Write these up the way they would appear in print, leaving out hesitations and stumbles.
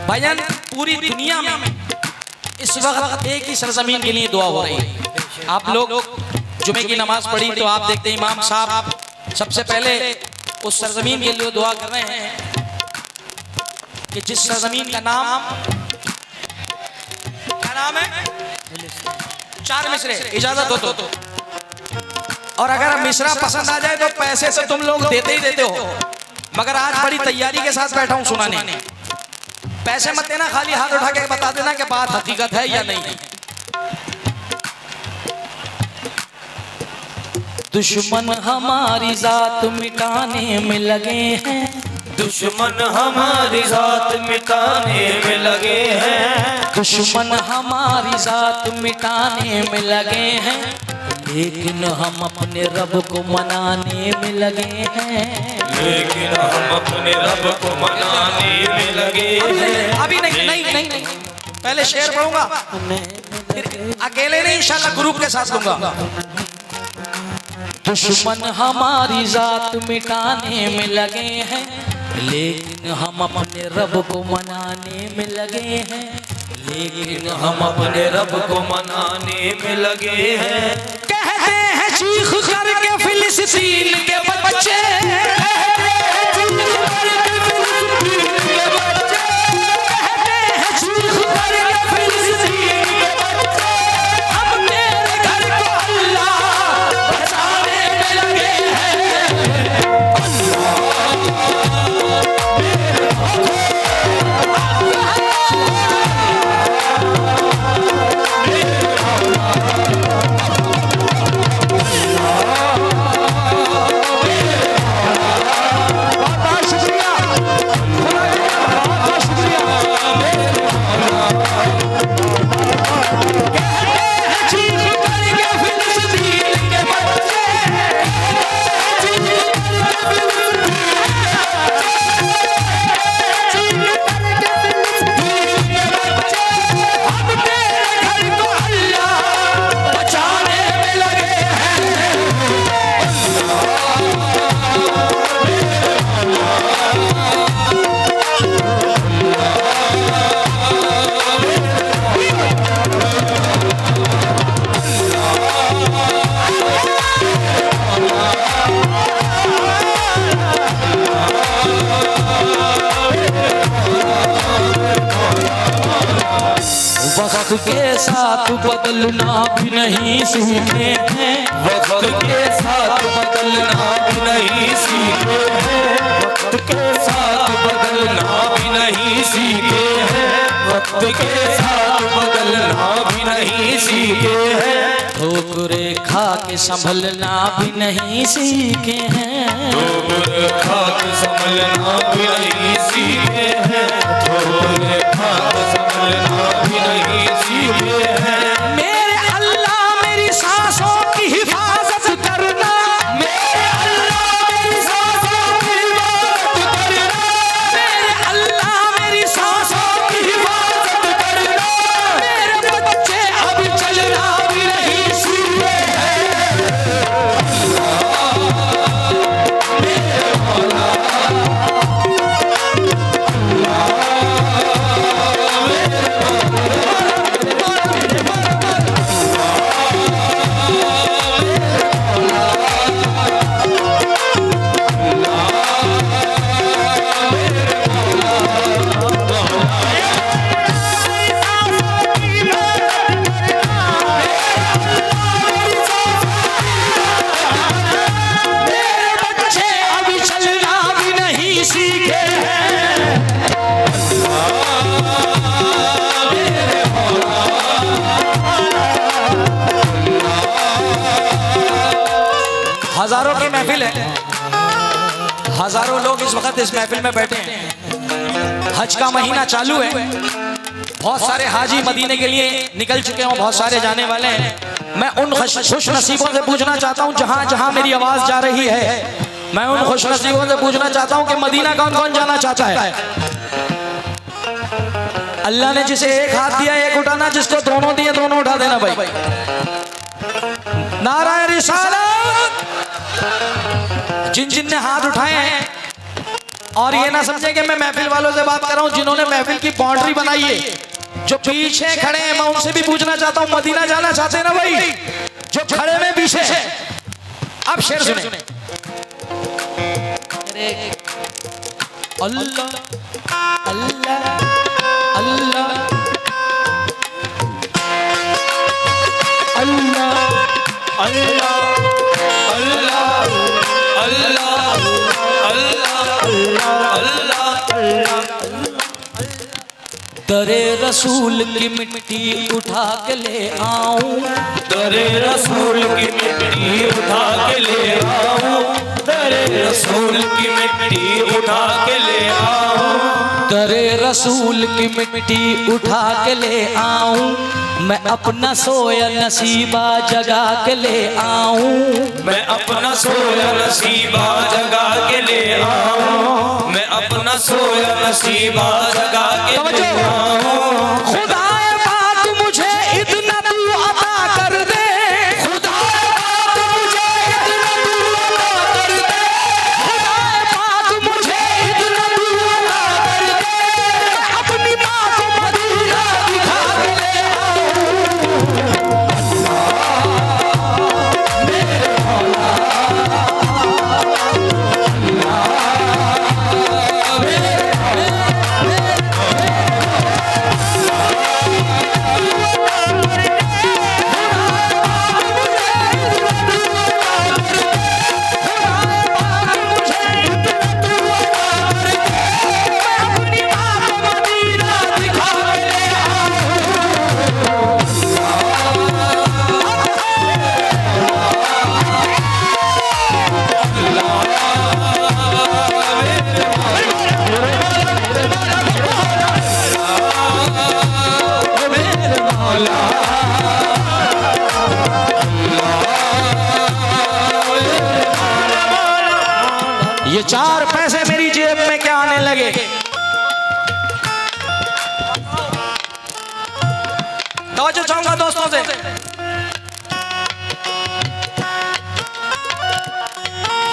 भाईजान पूरी दुनिया में इस वक्त एक ही सरजमीन के लिए दुआ हो रही है। आप लोग जुमे की नमाज पढ़ी तो आप देखते हैं इमाम साहब सबसे पहले उस सरजमीन के लिए दुआ कर रहे हैं कि जिस सरजमीन का नाम, क्या नाम है? 4 मिसरे, इजाजत हो तो। और अगर मिसरा पसंद आ जाए तो पैसे से तुम लोग देते ही देते हो, मगर आज बड़ी तैयारी के साथ बैठा हूं सुनाने। पैसे मत देना, खाली हाथ उठा के बता देना कि बात हकीकत है या नहीं। दुश्मन हमारी जात मिटाने में लगे हैं, दुश्मन हमारी जात मिटाने में लगे हैं, दुश्मन हमारी जात मिटाने में लगे हैं, लेकिन हम अपने रब को मनाने में लगे हैं, लेकिन हम अपने रब को मनाने में लगे हैं। अभी नहीं नहीं नहीं, नहीं। पहले शेर पढ़ूंगा, अकेले नहीं इंशाल्लाह ग्रुप के साथ लूंगा। दुश्मन हमारी जात मिटाने में लगे हैं, लेकिन हम अपने रब को मनाने में लगे हैं, लेकिन हम अपने रब को मनाने में लगे हैं। कहते हैं चीख करके फिलिस्तीन के बच्चे, वक्त के साथ बदलना भी नहीं सीखे हैं, वक्त के साथ बदलना भी नहीं सीखे हैं, वक्त के साथ बदलना भी नहीं सीखे हैं, वक्त के साथ बदलना भी नहीं सीखे हैं। ठोकरे खा के संभलना भी नहीं सीखे हैं, ठोकर खा के संभलना भी नहीं सीखे हैं, ठोकर खा के संभलना भी नहीं सीखे हैं। मेरे अल्लाह मेरी सांसों की हिफाजत करना, मेरे अल्लाह मेरी सांसों की हिफाजत करना, मेरे अल्लाह मेरी सांसों की हिफाजत करना, मेरे बच्चे अब चलना भी नहीं सीखे हैं। हजारों की महफिल है, हजारों लोग इस वक्त इस महफिल में बैठे हैं। हज का महीना चालू है, बहुत सारे हाजी मदीने के लिए निकल चुके हैं, बहुत सारे जाने वाले हैं। मैं उन खुश नसीबों से पूछना चाहता हूं जहां जहां मेरी आवाज जा रही है, मैं उन खुश नसीबों से पूछना चाहता हूं कि मदीना कौन कौन जाना चाहता है। अल्लाह ने जिसे एक हाथ दिया एक उठाना, जिसको दोनों दिए दोनों उठा देना भाई। नाराए रिसालत। जिन जिन ने हाथ उठाए हैं और ये ना समझे कि मैं महफिल वालों से बात कर रहा हूँ जिन्होंने महफिल की बाउंड्री बनाई है, जो पीछे खड़े हैं मैं उनसे भी पूछना चाहता हूँ, मदीना जाना चाहते हैं ना भाई, जो खड़े में पीछे। अब शेर सुने। अल्लाह अल्लाह अल्लाह अल्लाह अल्लाह अल्लाह अल्लाह अल्लाह दरे रसूल की मिट्टी उठा के ले आऊं, दरे रसूल की मिट्टी उठा के ले आऊं, दरे रसूल की मिट्टी उठा के ले आऊं, दरे रसूल की मिट्टी उठा के ले आऊं, मैं अपना सोया नसीबा जगा के ले आऊं, मैं अपना सोया नसीबा जगा के ले आऊं, मैं अपना सोया नसीबा जगा के ले आऊं। खुदाए पाक मुझे इतना तू अता कर दे, खुदाए पाक मुझे इतना तू अता कर दे, खुदाए पाक मुझे इतना तू अता कर दे, अपनी माँ को मदीना दिखा के ले आऊं। ये 4 पैसे मेरी जेब में क्या आने लगे, तवज्जो चाहूंगा दोस्तों से।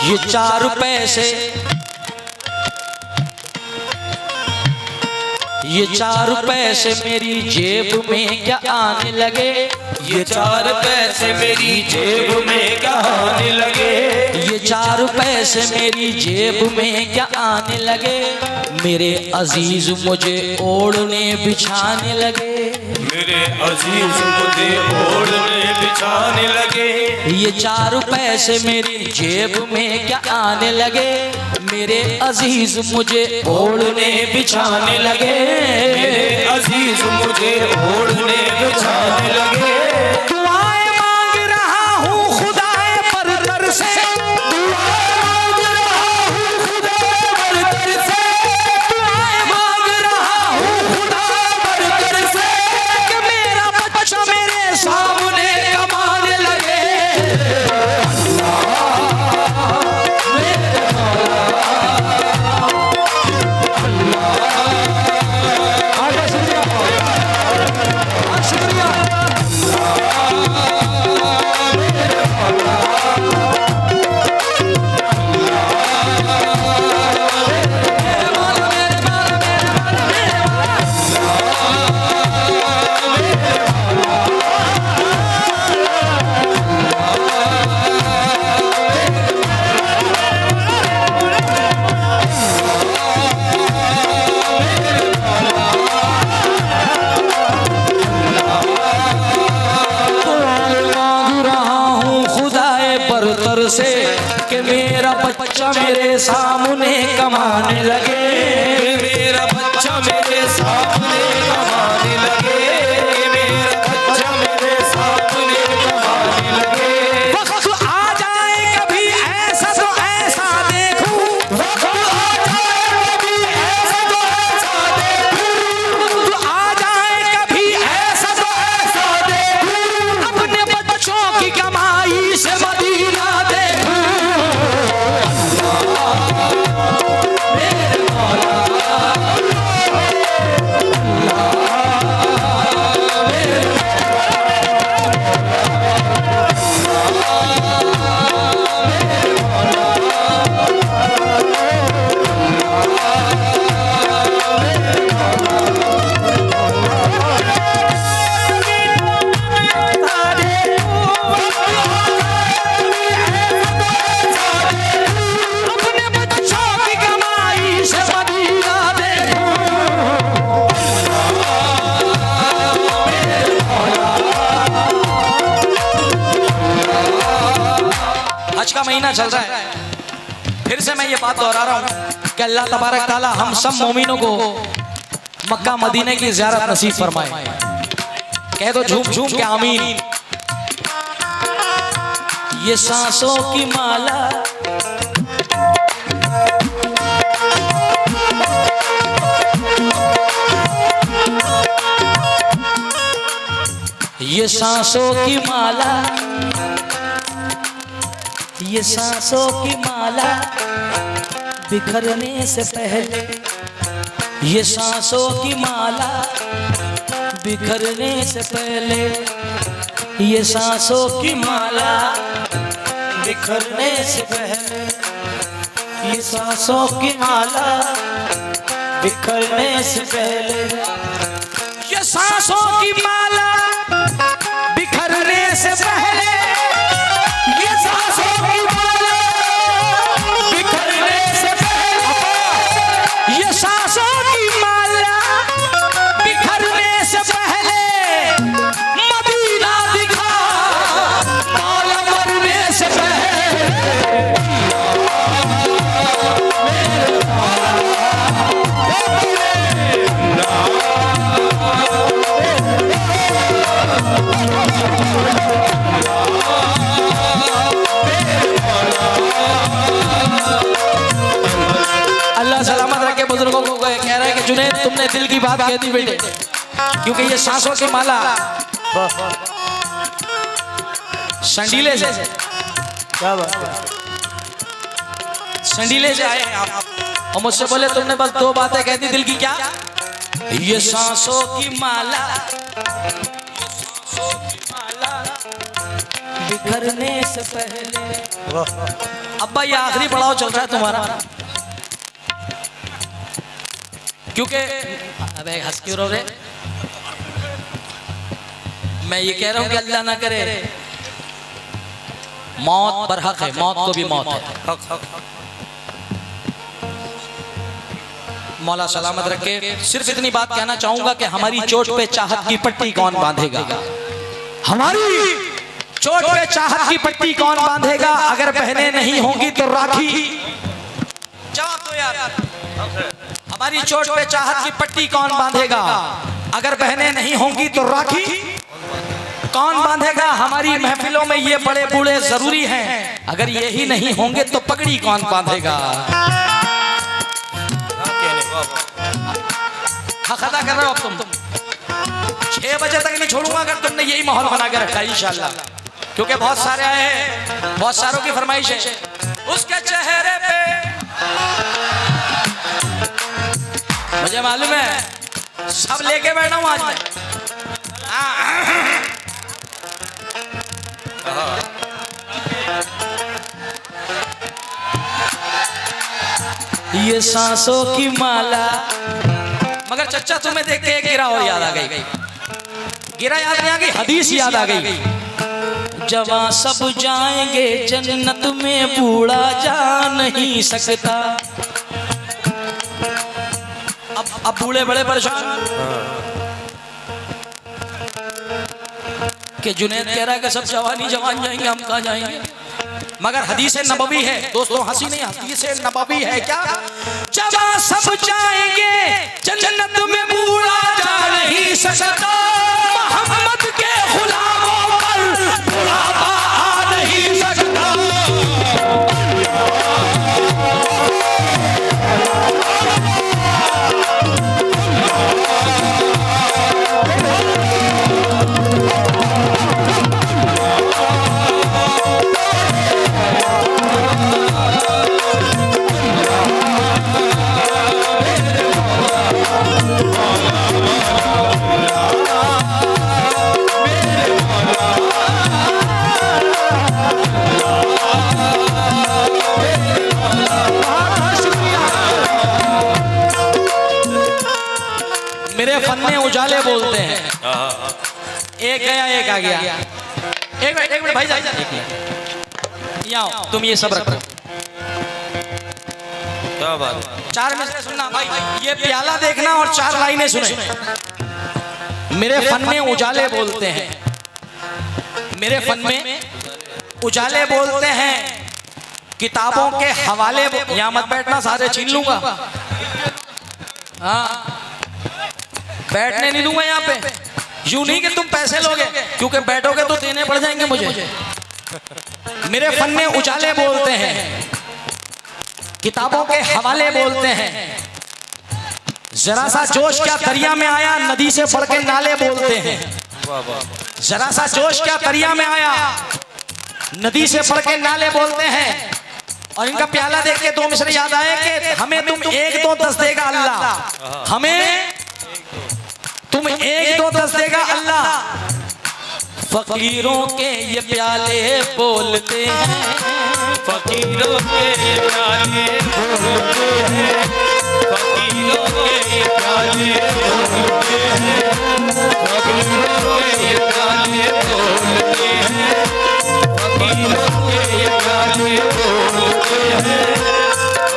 ये 4 पैसे, ये 4 पैसे मेरी जेब में क्या आने लगे, ये 4 पैसे मेरी जेब में क्या आने लगे, ये 4 पैसे मेरी जेब में क्या आने लगे, मेरे अजीज मुझे ओढ़ने बिछाने लगे, मेरे अजीज मुझे ओढ़ने बिछाने लगे, ये 4 पैसे मेरी जेब में क्या आने लगे, मेरे अजीज मुझे ओढ़ने बिछाने लगे, मेरे अजीज मुझे ओढ़ने बिछाने लगे। दुआएं मांग रहा हूँ खुदाए परतर से, दुआएं मांग रहा हूँ खुदाए परतर से, दुआएं मांग रहा हूँ खुदाए परतर से, कि मेरा बच्चा मेरे सामने कमाने लगे। शुक्रिया। से कि मेरा बच्चा मेरे सामने कमाने लगे, मेरा बच्चा मेरे सामने कमाने लगे, मेरा बच्चा मेरे सामने कमाने लगे। वक्त आ जाए कभी ऐसा तो ऐसा देखूं, वक्त आ जाए कभी ऐसा तो ऐसा देखूं, वक्त आ जाए कभी ऐसा तो ऐसा देखूं, अपने बच्चों की कमाई से मदीना देखूं। मेरे मौला महीना चल रहा है, फिर से मैं ये बात दोहरा रहा हूँ कि अल्लाह तबारक ताला हम सब मोमिनों को मक्का मदीने की ज़ियारत नसीब फरमाए। कह दो झूम झूम के आमीन। ये सांसों की माला ये सांसों की माला, ये सांसों की माला बिखरने से पहले, ये सांसों की माला बिखरने से पहले, ये सांसों की माला बिखरने से पहले, ये सांसों की माला बिखरने से पहले, ये सांसों की माला बिखरने से पहले, ये सांसों की माला बिखरने से पहले, ये सांसों की माला बिखरने से पहले मदीना दिखा, मौला मरने से पहले। अल्लाह सलामत रखे बुजुर्गों को। कह रहा है कि जुनैद तुमने दिल की बात कह दी बेटे, क्योंकि ये सांसों की माला संडीले से, क्या बात है, संडीले से आए आप और मुझसे बोले तुमने बस दो बातें कह दी दिल की। क्या? ये सांसों की माला बिखरने से पहले। अब्बा ये आखिरी पड़ाव चल रहा है तुम्हारा, क्योंकि अबे हंस क्यों रहे, मैं ये कह रहा हूं कि अल्लाह ना करे मौत बरहक है, मौत को भी मौत है। मौला सलामत रखे। सिर्फ इतनी बात कहना चाहूंगा कि हमारी चोट पे चाहत की पट्टी कौन बांधेगा? हमारी चोट पे चाहत की पट्टी कौन बांधेगा? अगर बहनें नहीं होंगी तो राखी। जवाब दो यार। हमारी चोट पे चाहत की पट्टी कौन बांधेगा? अगर बहनें नहीं होंगी तो राखी कौन बांधेगा? हमारी महफिलों में ये बड़े बूढ़े जरूरी हैं, अगर यही नहीं होंगे तो पगड़ी कौन बांधेगा? हक अदा कर रहे हो अब तुम 6 बजे तक नहीं छोड़ूंगा अगर तुमने यही माहौल बना के रखा इंशाल्लाह, क्योंकि बहुत सारे आए हैं, बहुत सारों की फरमाइश है। उसके चेहरे पे मुझे मालूम है सब लेके बैठा हूं आज मैं। ये सांसों की माला। मगर चच्चा तुम्हें देख के एक गिरा और याद आ गई। गिरा याद नहीं आ गई, हदीस याद आ गई। जवां सब जाएंगे जन्नत में, बूढ़ा जा नहीं सकता। अब बूढ़े बड़े परेशान कि जुनैद कह रहा है कि सब जवान जाएंगे, हम कहाँ जाएंगे? मगर हदीस नबवी है दोस्तों, हंसी नहीं, हदीस नबवी है। क्या? जवां सब जाएंगे जन्नत में, बूढ़ा जा नहीं सकता। मोहम्मद के गुलामों पर बुढ़ापा आ नहीं सकता। मेरे फन्ने उजाले बोलते हैं। एक गया एक आ गया। एक मिनट भाई साहब, यहाँ तुम ये सब रखो। क्या बात है? 4 में से सुनना भाई, ये प्याला देखना और 4 लाइनें सुने। मेरे फन में उजाले बोलते हैं, मेरे फन में उजाले बोलते हैं, किताबों के हवाले, यहाँ मत बैठना, सारे छीन लूंगा। हाँ, बैठने नहीं दूंगा यहाँ पे। यूं नहीं कि तुम पैसे लोगे, क्योंकि बैठोगे तो देने पड़ जाएंगे मुझे। मेरे फन्ने उजाले बोलते हैं, किताबों के हवाले बोलते हैं। जरा सा जोश क्या दरिया में आया, नदी से बढ़ के नाले बोलते हैं। जरा सा जोश क्या दरिया में आया, नदी से बढ़ के नाले बोलते हैं। और इनका प्याला देख के 2 मिसरे याद आए कि हमें तुम 1 2 10 देगा अल्लाह, हमें तुम 1 2 10 देगा अल्लाह। फकीरों के ये प्याले बोलते हैं, फकीरों के प्याले बोलते हैं, फकीरों के प्याले बोलते हैं, फकीरों के प्याले बोलते हैं, फकीरों के प्याले बोलते हैं,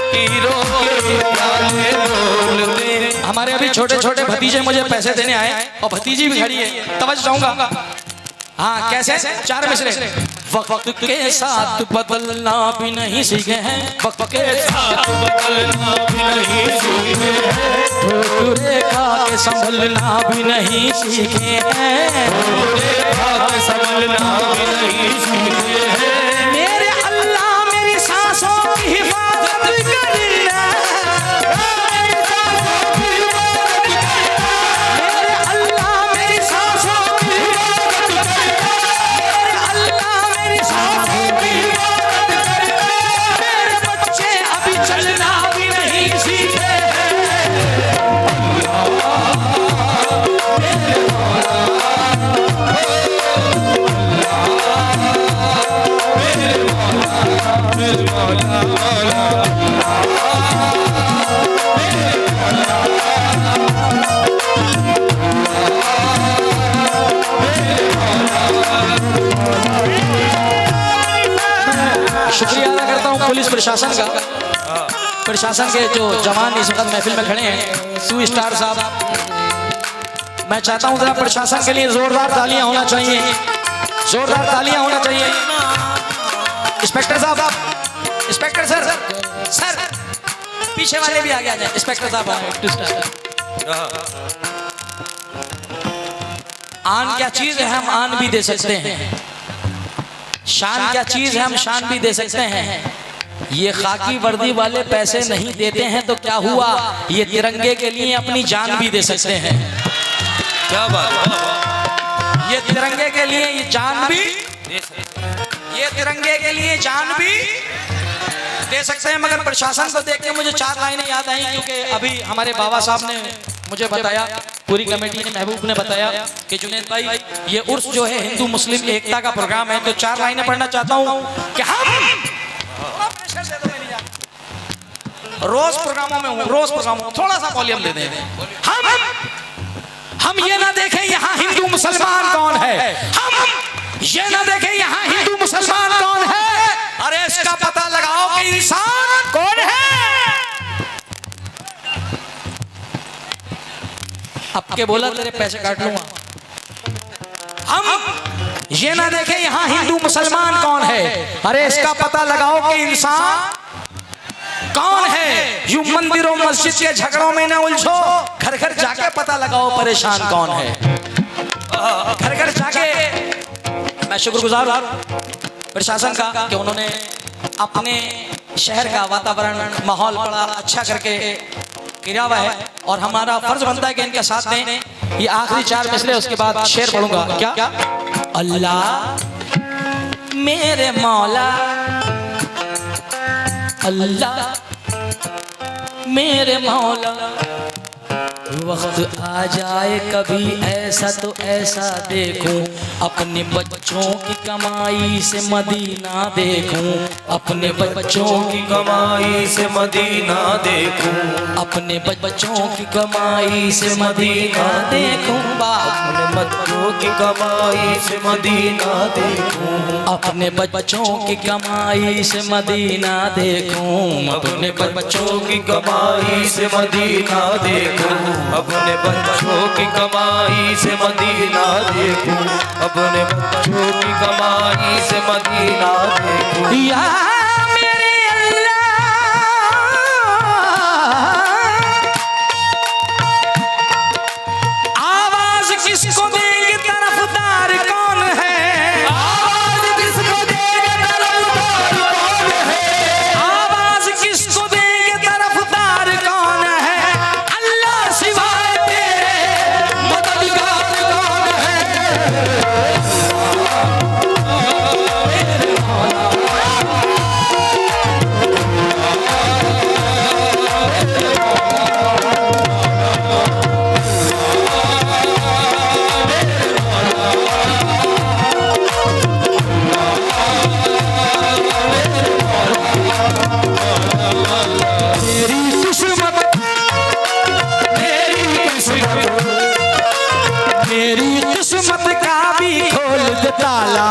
फकीरों के प्याले बोलते हैं। हमारे अभी छोटे छोटे भतीजे मुझे पैसे देने आए और भतीजी भी खड़ी है, तवज्जो चाहूंगा। हाँ, कैसे? 4 मिसरे। वक्त के साथ बदलना भी नहीं सीखे हैं, वक्त के साथ बदलना भी नहीं सीखे हैं, ठोकरे खा के संभलना भी नहीं सीखे हैं, खा के संभलना भी नहीं सीखे हैं। मेरे अल्लाह मेरी सांसों की हिफाजत करना, मेरे अल्लाह मेरी सांसों की हिफाजत करना, मेरे अल्लाह मेरी सांसों की हिफाजत करना। मेरे बच्चे अभी चलना भी नहीं सीखे हैं। शुक्रिया अदा करता हूँ पुलिस प्रशासन का, प्रशासन के जो जवान इस वक्त महफिल में खड़े हैं, सू स्टार साहब। मैं चाहता हूँ जरा प्रशासन के लिए जोरदार तालियां होना चाहिए, जोरदार तालियां होना चाहिए। इंस्पेक्टर साहब, आप इंस्पेक्टर सर, सर पीछे वाले भी आगे आ जाए। इंस्पेक्टर साहब आन क्या चीज है, हम आन भी दे सकते हैं। शान क्या चीज है, हम शान भी दे सकते हैं। ये खाकी वर्दी वाले पैसे नहीं देते हैं तो क्या हुआ, ये तिरंगे के लिए अपनी जान भी दे सकते हैं। क्या बात, ये तिरंगे के लिए ये जान भी, ये तिरंगे के लिए जान भी दे सकते हैं। मगर प्रशासन को देख के मुझे 4 लाइनें याद आई, क्योंकि अभी हमारे बाबा साहब ने मुझे बताया, पूरी कमेटी ने, महबूब ने बताया कि जुनैद भाई ये उर्स जो है हिंदू मुस्लिम एकता का प्रोग्राम है, तो 4 लाइनें पढ़ना चाहता हूँ कि रोज प्रोग्रामों में हूँ, रोज प्रोग्रामों में थोड़ा सा वॉल्यूम दे दें। हम ये ना देखें यहाँ हिंदू मुसलमान कौन है, हम ये ना देखें यहाँ हिंदू मुसलमान कौन है, अरे इसका पता लगाओ कि इंसान कौन है। अब के बोला तेरे पैसे काट लूंगा। हम ये ना देखें यहाँ हिंदू मुसलमान कौन है, अरे इसका पता लगाओ कि इंसान कौन है। यूं मंदिरों मस्जिद के झगड़ों में ना उलझो, घर घर जाके पता लगाओ परेशान कौन है। घर घर जाके मैं शुक्रगुजार प्रशासन का कि उन्होंने अपने शहर का वातावरण माहौल बड़ा अच्छा करके गिरा हुआ है, और हमारा फर्ज बनता है कि इनके साथ दें। ये आखिरी 4 मिसरे, उसके बाद शेर पढ़ूंगा। क्या? अल्लाह मेरे मौला, अल्लाह मेरे मौला, वक्त आ जाए कभी ऐसा तो ऐसा देखूं, अपने बच्चों की कमाई से मदीना देखूं, अपने बच्चों की कमाई से मदीना देखूं, अपने बच्चों की कमाई से मदीना देखूं, अपने बच्चों की कमाई से मदीना देखूं, अपने बच्चों की कमाई से मदीना देखूं, अपने बच्चों की कमाई से मदीना देखूं, अपने बच्चों की कमाई से मदीना देखूं, अपने बच्चों की कमाई से मदीना देखूं। या मेरे किसको देंगे तरफदार कौन है, आवाज किसको देंगे तरफदार कौन है, आवाज किसको देंगे तरफदार कौन है, अल्लाह सिवाय तेरे मददगार कौन है। मेरी किस्मत मेरी किस्मत का भी खोल दे ताला,